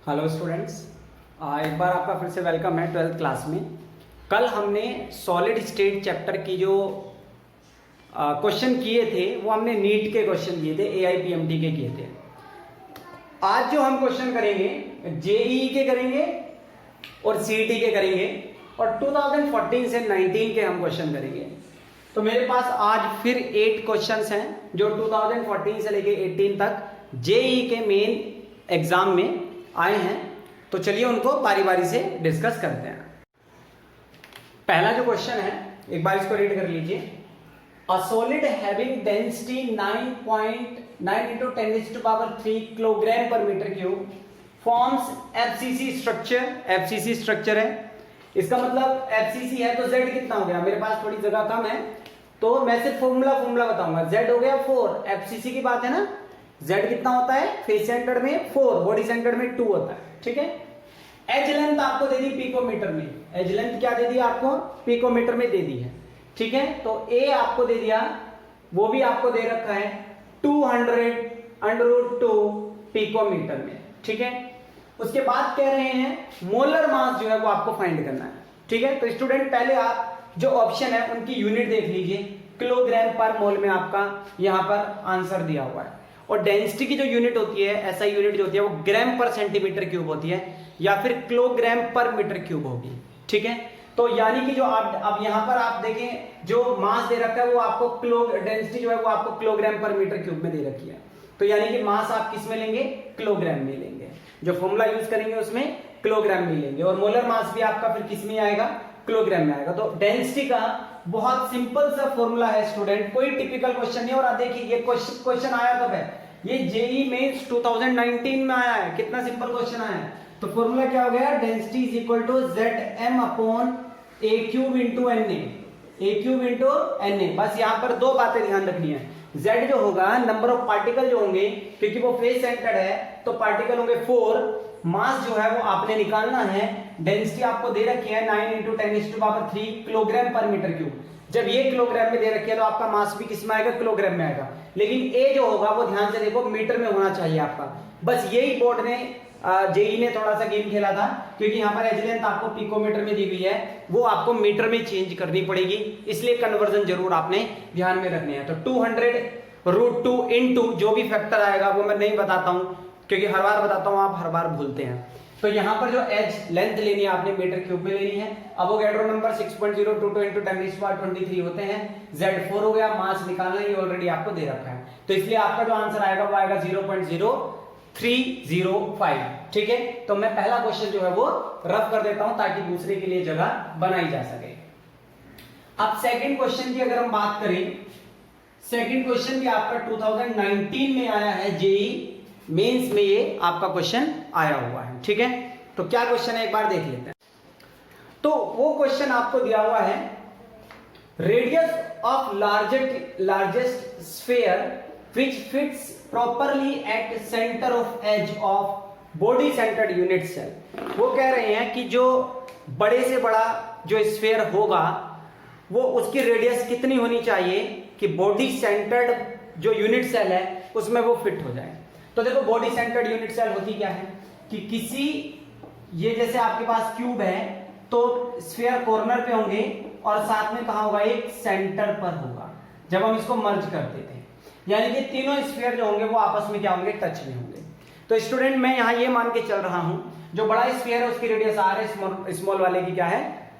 Hello students, एक बार आपका फिर से वेलकम है 12th क्लास में। कल हमने सॉलिड स्टेट चैप्टर की जो क्वेश्चन किए थे वो हमने नीट के क्वेश्चन किए थे, AIPMT के किए थे। आज जो हम क्वेश्चन करेंगे JEE के करेंगे और CET के करेंगे और 2014 से 19 के हम क्वेश्चन करेंगे। तो मेरे पास आज फिर 8 क्वेश्चंस हैं जो 2014 से लेके 18 तक JEE के मेन एग्जाम में आए हैं। तो चलिए उनको बारी बारी से डिस्कस करते हैं। पहला जो क्वेश्चन है, एक बार इसको रीड कर लीजिए। A solid having density 9.9 into 10⁻³ kilogram per metre cube forms FCC structure. FCC structure है, इसका मतलब FCC है तो Z कितना हो गया? मेरे पास थोड़ी जगह कम है तो मैं सिर्फ फॉर्मूला बताऊंगा। Z हो गया 4, FCC की बात है ना। Z कितना होता है? फेस सेंटर्ड में 4, बॉडी सेंटर्ड में 2 होता है, ठीक है। एज लेंथ आपको दे दी पिकोमीटर में। एज लेंथ क्या दे दी आपको? पिकोमीटर में दे दी है, ठीक है। तो A आपको दे दिया, वो भी आपको दे रखा है 200√2 पिकोमीटर में, ठीक है। उसके बाद कह रहे हैं मोलर मास जो है वो आपको फाइंड करना है, ठीक है। तो स्टूडेंट पहले आप जो ऑप्शन है उनकी यूनिट देख लीजिए। किलोग्राम पर मोल में आपका यहां पर आंसर दिया हुआ है। और डेंसिटी की जो यूनिट होती है, ऐसा यूनिट जो होती है वो ग्राम पर सेंटीमीटर क्यूब होती है या फिर किलोग्राम पर मीटर क्यूब होगी, ठीक है। तो यानी कि जो आप अब यहां पर आप देखें जो मास दे रखा है वो आपको डेंसिटी जो है वो आपको किलोग्राम पर मीटर क्यूब में दे रखी है। तो यानी कि मास आप किस में लेंगे? किलोग्राम में लेंगे। जो फॉर्मूला यूज करेंगे उसमें किलोग्राम में लेंगे और मोलर मास भी आपका फिर किस में आएगा? किलोग्राम में आएगा। तो डेंसिटी का बहुत सिंपल सा फॉर्मूला है स्टूडेंट, कोई टिपिकल क्वेश्चन नहीं। और देखिए ये क्वेश्चन आया कब है? ये JEE मेंस 2019 में आया है। कितना सिंपल क्वेश्चन आया है। तो फॉर्मूला क्या हो गया? Density is equal to ZM/A³ into NA। A³ into NA। बस यहाँ पर दो बातें ध्यान रखनी है। Z जो होगा नंबर ऑफ पार्टिकल जो होंगे, क्योंकि वो फेस सेंटर्ड है तो पार्टिकल होंगे 4। मास जो है वो आपने निकालना है। डेंसिटी आपको दे रखी है 9 × 10⁻³ किलोग्राम पर मीटर क्यूब। जब ये किलोग्राम में दे रखी है तो आपका मास भी किस में आएगा? किलोग्राम में आएगा। लेकिन A जो होगा वो ध्यान से देखो मीटर में होना चाहिए आपका। बस यही बोर्ड ने JEE ने थोड़ा सा गेम खेला था, क्योंकि यहाँ पर एज लेंथ आपको पिकोमीटर में दी हुई है, वो आपको मीटर में चेंज करनी पड़ेगी, इसलिए कन्वर्जन जरूर आपने ध्यान में रखने हैं। तो 200√2 इंटू जो भी फैक्टर आएगा वो मैं नहीं बताता हूँ, क्योंकि हर बार बताता हूँ आप हर बार भूलते हैं। तो यहाँ पर जो एज लेंथ लेनी है आपने मीटर क्यूब में लेनी है। अवोगाड्रो नंबर 6.022 × 10⁻23 होते हैं। Z4 हो गया, मास निकालना ये ऑलरेडी आपको दे रखा है, तो इसलिए आपका जो आंसर आएगा वो आएगा 0.0305, ठीक है। तो मैं पहला क्वेश्चन जो है वो रफ कर देता हूं ताकि दूसरे के लिए जगह बनाई जा सके। अब सेकंड क्वेश्चन की अगर हम बात करें, सेकंड क्वेश्चन भी आपका 2019 में आया है। JEE मेंस में ये आपका क्वेश्चन आया हुआ है, ठीक है। तो क्या क्वेश्चन है एक बार देख लेते हैं। तो वो क्वेश्चन आपको दिया हुआ है, radius of largest sphere which fits properly at center of edge of body centered unit cell। वो कह रहे हैं कि जो बड़े से बड़ा जो स्फीयर होगा वो उसकी रेडियस कितनी होनी चाहिए कि बॉडी सेंटर्ड जो यूनिट सेल है उसमें वो फिट हो जाए। तो देखो बॉडी सेंटर्ड यूनिट सेल होती क्या है कि किसी, ये जैसे आपके पास क्यूब है तो स्फीयर कॉर्नर पे होंगे और साथ में कहा होगा? एक सेंटर पर होगा जब हम इसको मर्ज करते थे। यानी कि तीनों स्फीयर जो होंगे वो आपस में क्या होंगे? टच में होंगे। तो स्टूडेंट मैं यहां ये मान के चल रहा हूं जो बड़ा स्फीयर है उसकी रेडियस r है, स्मॉल वाले की क्या है?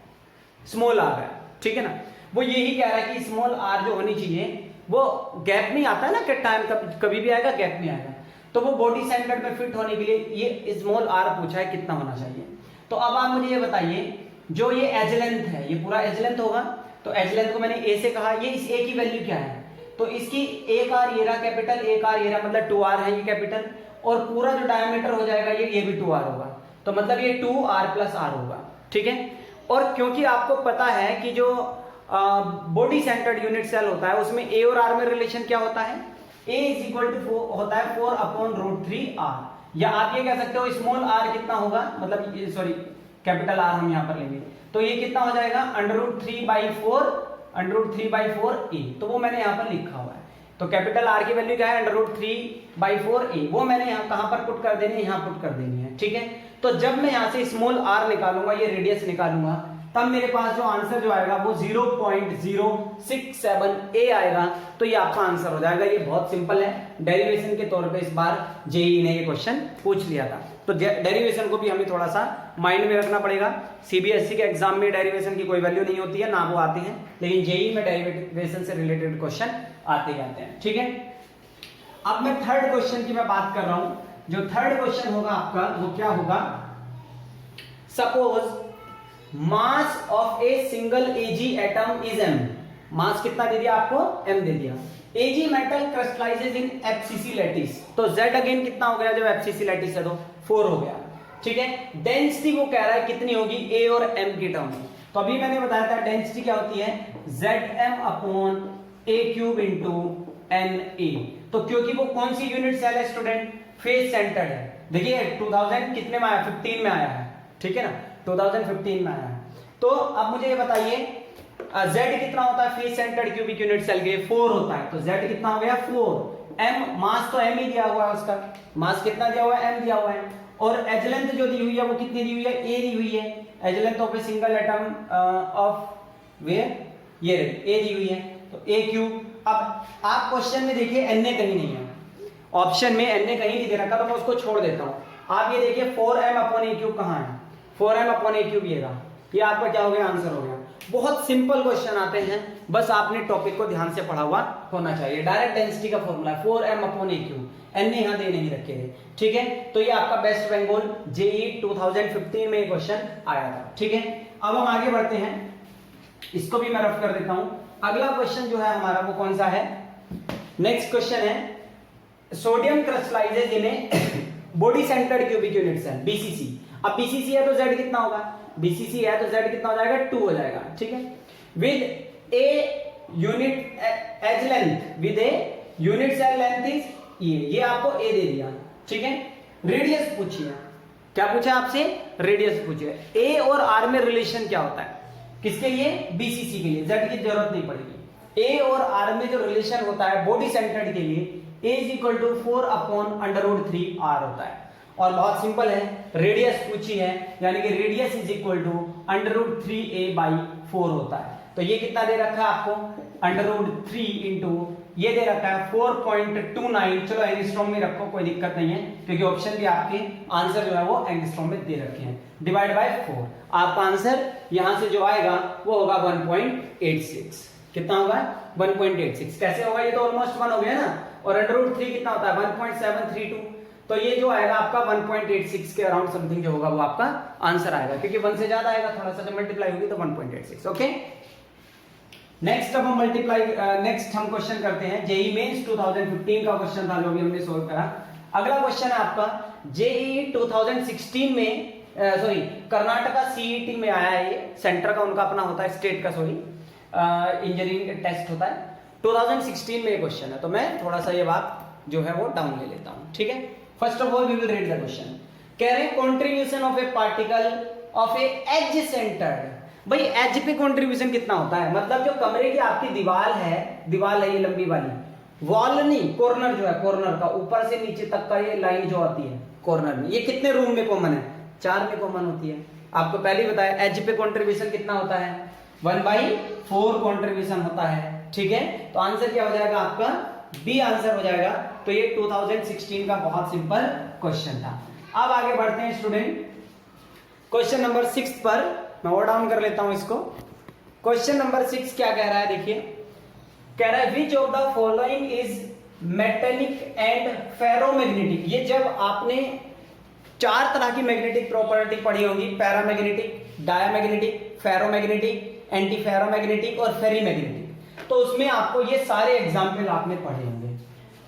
स्मॉल r है, ठीक है ना। वो यही कह रहा है कि स्मॉल r जो होनी चाहिए वो गैप में आता है ना, कि टाइम कभी भी आएगा गैप में आएगा। तो वो बॉडी सेंटर में फिट होने के लिए ये स्मॉल r पूछा है कितना होना चाहिए। तो अब आप मुझे ये बताइए, जो ये एज लेंथ है ये पूरा एज लेंथ होगा, तो एज लेंथ को मैंने a से कहा, ये इस a की वैल्यू क्या है? तो इसकी एक R ये रहा कैपिटल, एक R ये रहा, मतलब 2R है ये कैपिटल, और पूरा जो डायमीटर हो जाएगा ये भी 2R होगा। तो मतलब ये 2R+R होगा, ठीक है। और क्योंकि आपको पता है कि जो बॉडी सेंटर्ड यूनिट सेल होता है उसमें A और R में रिलेशन क्या होता है? A इज इक्वल टू होता है 4/√3R, या आप ये कह सकते हो स्मॉल r कितना होगा, मतलब सॉरी कैपिटल R हम यहाँ पर लेंगे तो ये कितना हो जाएगा? √3/4 A। तो वो मैंने यहाँ पर लिखा हुआ है। तो कैपिटल आर की वैल्यू क्या है, √3/4a, वो मैंने यहाँ कहां पर पुट कर देनी है, यहाँ पुट कर देनी है, ठीक है। तो जब मैं यहाँ से स्मॉल r निकालूंगा, ये रेडियस निकालूंगा, तब मेरे पास जो आंसर जो आएगा वो 0.067a आएगा। तो ये आपका आंसर हो जाएगा। ये बहुत सिंपल है, डेरिवेशन के तौर पे इस बार जेईई ने ये क्वेश्चन पूछ लिया था। तो डेरिवेशन को भी हमें थोड़ा सा माइंड में रखना पड़ेगा। सीबीएसई के एग्जाम में डेरिवेशन की कोई वैल्यू नहीं होती है, ना वो आती है, लेकिन जेईई में डेरिवेशन से रिलेटेड क्वेश्चन आते जाते हैं, ठीक है। अब मैं थर्ड क्वेश्चन की मैं बात कर रहा हूं। जो थर्ड क्वेश्चन होगा आपका वो क्या होगा, suppose mass of a single Ag atom is m। मास कितना दे दिया आपको, m दे दिया। Ag मेटल क्रिस्टलाइजेज इन FCC लैटिस, तो Z अगेन कितना हो गया जब FCC लैटिस है तो 4 हो गया, ठीक है। डेंसिटी वो कह रहा है कितनी होगी A और m की टर्म में। तो अभी मैंने बताया था डेंसिटी क्या होती है, Zm/a³ into Na। तो क्योंकि वो कौन सी यूनिट सेल है स्टूडेंट, फेस सेंटर्ड है। देखिए 2000 कितने में आया, 15 में आया है, ठीक है ना, 2015 में आया है। तो अब मुझे ये बताइए Z कितना होता है face centred cubic unit cell के, 4 होता है। तो Z कितना हो गया 4। m मास तो m ही दिया हुआ है, उसका मास कितना दिया हुआ है, m दिया हुआ है। और एज लेंथ जो दी हुई है वो कितनी दी हुई है, a दी हुई है। Edge length of a single atom of where, ये a दी हुई है, तो a³। अब आप क्वेश्चन में देखिए Na कहीं नहीं है, ऑप्शन में Na कहीं नहीं दे रखा, तो मैं उसको छोड़ देता हूं। आप ये देखिए 4m/a³ कहां है, 4m/a³ ये रहा। ये आपका क्या हो गया, आंसर हो गया। बहुत सिंपल क्वेश्चन आते हैं, बस आपने टॉपिक को ध्यान से पढ़ा हुआ होना चाहिए। डायरेक्ट डेंसिटी का फॉर्मूला है 4m/a³, n यहां दे नहीं रखे हैं, ठीक है। तो ये आपका वेस्ट बंगाल जेईई 2015 में क्वेश्चन आया था, ठीक है। अब हम आगे बढ़ते हैं, इसको भी मैं रफ कर देता हूं। अगला क्वेश्चन जो है हमारा वो कौन सा है, नेक्स्ट क्वेश्चन है sodium crystallizes in a body centred cubic unit cell BCC। अब BCC है तो Z कितना होगा, BCC है तो Z कितना हो जाएगा, 2 हो जाएगा, ठीक है। With a unit edge length, with a unit cell length is ये आपको A दे दिया, ठीक है। रेडियस पूछिए, क्या पूछा आपसे, रेडियस पूछिए। A और R में रिलेशन क्या होता है, किसके लिए, BCC के लिए, Z की जरूरत नहीं पड़ेगी। A और R में जो रिलेशन होता है बॉडी सेंटर्ड के लिए, A = 4/√3r होता है। और बहुत सिंपल है, रेडियस पूछी है, यानी कि रेडियस = √3a/4 होता है। तो ये कितना दे रखा है आपको, √3 इंटू ये दे रखा है 4.29। चलो एंगस्ट्रॉम में रखो, कोई दिक्कत नहीं है, क्योंकि ऑप्शन भी आपके आंसर जो है वो एंगस्ट्रॉम में दे रखे हैं। डिवाइड बाय 4, आपका आंसर यहां से जो आएगा वो होगा 1.86। कितना होगा, 1.86। कैसे होगा, ये तो ऑलमोस्ट 1 हो गया ना, और √3 कितना होता है 1.732। तो ये जो आएगा आपका 1.86 के अराउंड समथिंग जो होगा वो आपका आंसर आएगा, क्योंकि 1 से ज्यादा आएगा, थोड़ा सा जब मल्टीप्लाई होगी तो 1.86, ओके। नेक्स्ट अब हम नेक्स्ट हम क्वेश्चन करते हैं, जेईई मेंस 2015 का क्वेश्चन था जो भी हमने सोल्व करा। अगला क्वेश्चन है आपका जेईई 2016 में, सॉरी कर्नाटका सीईटी में आया है। ये सेंटर का उनका अपना होता है, स्टेट का सॉरी इंजीनियरिंग टेस्ट होता है। 2016 में ये क्वेश्चन है, तो मैं थोड़ा सा ये बात जो है वो डाउन ले लेता हूं, ठीक है। First of all we will read the question. कह रहे हैं contribution of a particle of a edge centred. भाई एज पे कंट्रीब्यूशन कितना होता है, मतलब जो कमरे की आपकी दीवार है ये लंबी वाली, वॉल नहीं, कॉर्नर जो है, कॉर्नर का ऊपर से नीचे तक का ये लाइन जो आती है कॉर्नर में, ये कितने रूम में कॉमन है, 4 में कॉमन होती है। आपको पहले ही बताया एज पे कंट्रीब्यूशन कितना होता है, 1/4 कंट्रीब्यूशन होता है, ठीक है। तो आंसर क्या हो जाएगा आपका, बी आंसर हो जाएगा। तो ये 2016 का बहुत सिंपल क्वेश्चन था। अब आगे बढ़ते हैं स्टूडेंट, क्वेश्चन नंबर 6 पर मैं और डाउन कर लेता हूं इसको। क्वेश्चन नंबर 6 क्या कह रहा है, देखिए कह रहा है which of the following is metallic and ferromagnetic. ये जब आपने 4 तरह की मैग्नेटिक प्रॉपर्टी पढ़ी होंगी, paramagnetic, diamagnetic, ferromagnetic, anti ferromagnetic और फेरीमैग्नेटिक, तो उसमें आपको ये सारे एग्जाम्पल आपने पढ़े होंगे,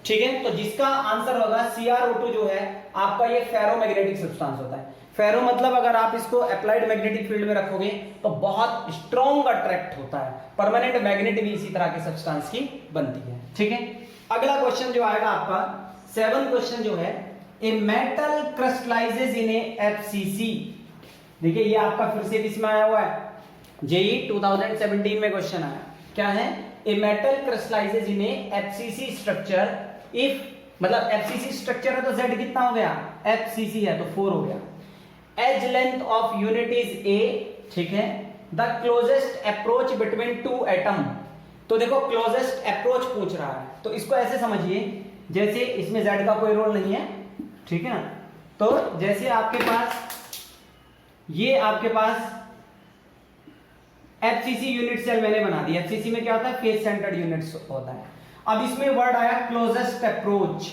ठीक है। तो जिसका आंसर होगा CrO2 जो है आपका, ये फेरोमैग्नेटिक सब्सटेंस होता है। फेरो मतलब अगर आप इसको अप्लाइड मैग्नेटिक फील्ड में रखोगे तो बहुत स्ट्रॉन्ग अट्रैक्ट होता है, परमानेंट मैग्नेट भी इसी तरह के सब्सटेंस की बनती है, ठीक है। अगला क्वेश्चन जो आएगा आपका 7 क्वेश्चन जो है, a metal crystallises in A FCC। देखिए ये आपका फिर से इसमें आया हुआ है, जेईई 2017 में क्वेश्चन आया, क्या है, a metal crystallises in A FCC structure if, मतलब एफसीसी स्ट्रक्चर है तो Z कितना हो गया, एफसीसी है तो 4 हो गया। Edge length of unit is A, ठीक है। The closest approach between two atom, तो देखो क्लोजेस्ट अप्रोच पूछ रहा है तो इसको ऐसे समझिए जैसे इसमें Z का कोई रोल नहीं है, ठीक है ना। तो जैसे आपके पास ये आपके पास एफसीसी यूनिट सेल मैंने बना दी। एफसीसी में क्या होता है, फेस सेंटर्ड यूनिट्स होता है। अब इसमें वर्ड आया closest approach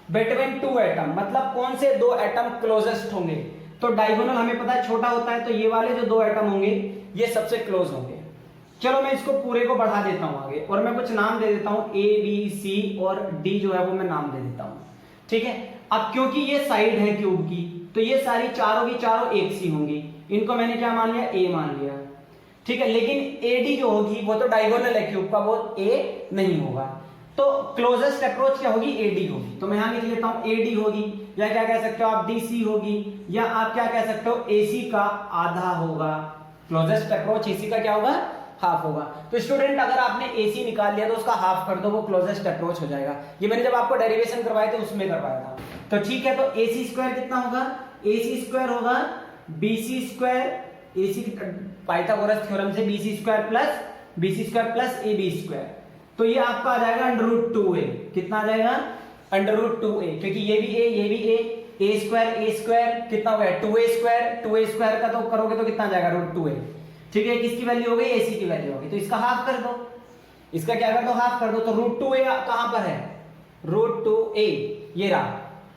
between two atom, मतलब कौन से दो एटम क्लोजेस्ट होंगे। तो डायगोनल हमें पता है छोटा होता है, तो ये वाले जो दो एटम होंगे ये सबसे क्लोज होंगे। चलो मैं इसको पूरे को बढ़ा देता हूं आगे और मैं कुछ नाम दे देता हूं, A B C और D जो है वो मैं नाम दे देता हूं, ठीक है। अब क्योंकि ये साइड है क्यूब की तो ये सारी चारों की चारों एक सी होंगी, इनको मैंने क्या मान लिया, A मान लिया, ठीक है। लेकिन AD जो होगी वो तो डायगोनल है क्यूब का, वो A नहीं होगा। तो क्लोजेस्ट अप्रोच क्या होगी, AD होगी। तो मैं यहां लिख लेता हूं AD होगी, या क्या कह सकते हो आप DC होगी, या आप क्या कह सकते हो AC का आधा होगा। क्लोजेस्ट अप्रोच AC का क्या होगा, हाफ होगा। तो स्टूडेंट अगर आपने AC निकाल लिया तो उसका हाफ कर दो, वो क्लोजेस्ट अप्रोच हो जाएगा। ये मैंने जब आपको डेरिवेशन करवाए थे उसमें करवाया था। तो ठीक है, तो AC स्क्वायर कितना होगा, AC स्क्वायर होगा BC square, AC Pythagoras theorem से BC square plus AB square. तो ये आपका आ जाएगा √2a, कितना आ जाएगा, √2a, क्योंकि ये भी a स्क्वायर कितना हो गया 2a स्क्वायर का तो करोगे तो कितना आ जाएगा √2a, ठीक है। किसकी वैल्यू हो गई, AC की वैल्यू होगी, तो इसका हाफ कर दो, इसका क्या कर दो, हाफ कर दो। तो √2a कहां पर है, √2a ये रहा।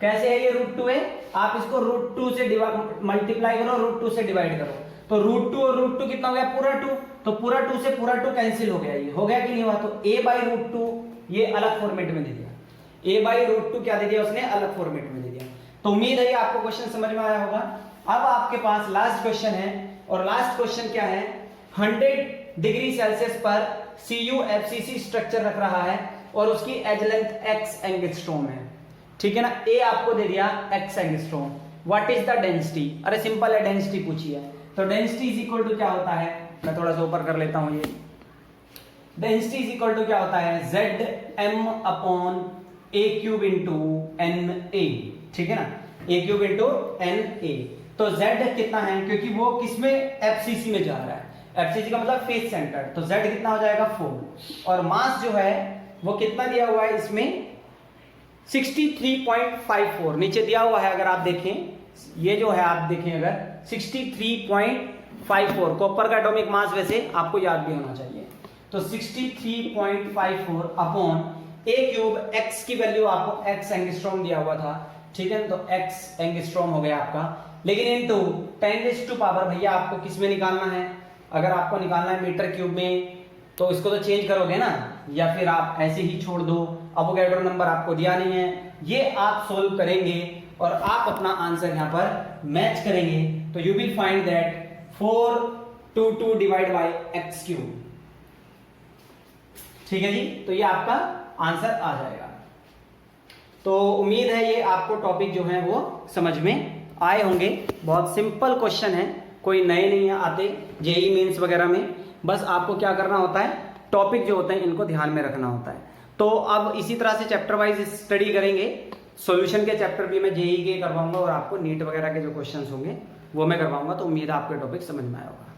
कैसे है ये √2a, आप इसको √2 से मल्टीप्लाई करो, √2 से डिवाइड करो, तो √2 और √2 कितना हो गया, पूरा 2, तो पूरा 2 से पूरा 2 कैंसिल हो गया, ये हो गया कि नहीं हुआ। तो a/√2 ये अलग फॉर्मेट में दे दिया, a/√2 क्या दे दिया उसने, अलग फॉर्मेट में दे दिया। तो उम्मीद है ये आपको क्वेश्चन समझ में आया होगा। अब आपके पास लास्ट क्वेश्चन है, और लास्ट क्वेश्चन क्या है, 100 डिग्री सेल्सियस पर Cu FCC स्ट्रक्चर रख रहा है और उसकी एज लेंथ x एंगस्ट्रॉम है, ठीक है ना। A आपको दे दिया x angstrom, what is the density, अरे सिंपल है, डेंसिटी पूछी है। तो डेंसिटी इज इक्वल टू क्या होता है, मैं थोड़ा सा ऊपर कर लेता हूं, ये डेंसिटी इज इक्वल टू क्या होता है, Zm/a³ इंटू Na, ठीक है ना, a³ Na। तो Z कितना है, क्योंकि वो किसमें, FCC में जा रहा है, FCC का मतलब फेस सेंटर, तो Z कितना हो जाएगा 4, और मास जो है वो कितना दिया हुआ है इसमें 63.54 नीचे दिया हुआ है। अगर आप देखें ये जो है, आप देखें अगर 63.54 कॉपर का एटॉमिक मास वैसे आपको याद भी होना चाहिए। तो 63.54 अपॉन a³ x की वैल्यू आपको x एंगस्ट्रॉम दिया हुआ था, ठीक है। तो x एंगस्ट्रॉम हो गया आपका, लेकिन इनटू 10⁻⁴ भैया आपको किस में निकालना है, अगर आपको निकालना है मीटर क्यूब में तो इसको तो चेंज करोगे ना, या फिर आप ऐसे ही छोड़ दो, अवोगाड्रो नंबर आपको दिया नहीं है, ये आप सोल्व करेंगे और आप अपना आंसर यहां पर मैच करेंगे। तो you will find that 422 divide by x³, ठीक है जी। तो ये आपका आंसर आ जाएगा। तो उम्मीद है ये आपको टॉपिक जो है वो समझ में आए होंगे। बहुत सिंपल क्वेश्चन है, कोई नए नहीं आते जेईई मेंस वगैरह में, बस आपको क्या करना होता है, टॉपिक जो होते हैं इनको ध्यान में रखना होता है। तो अब इसी तरह से चैप्टर वाइज स्टडी करेंगे। सॉल्यूशन के चैप्टर भी मैं जेईई के करवाऊंगा और आपको नीट वगैरह के जो क्वेश्चंस होंगे वो मैं करवाऊंगा। तो उम्मीद है आपको टॉपिक समझ में आया होगा।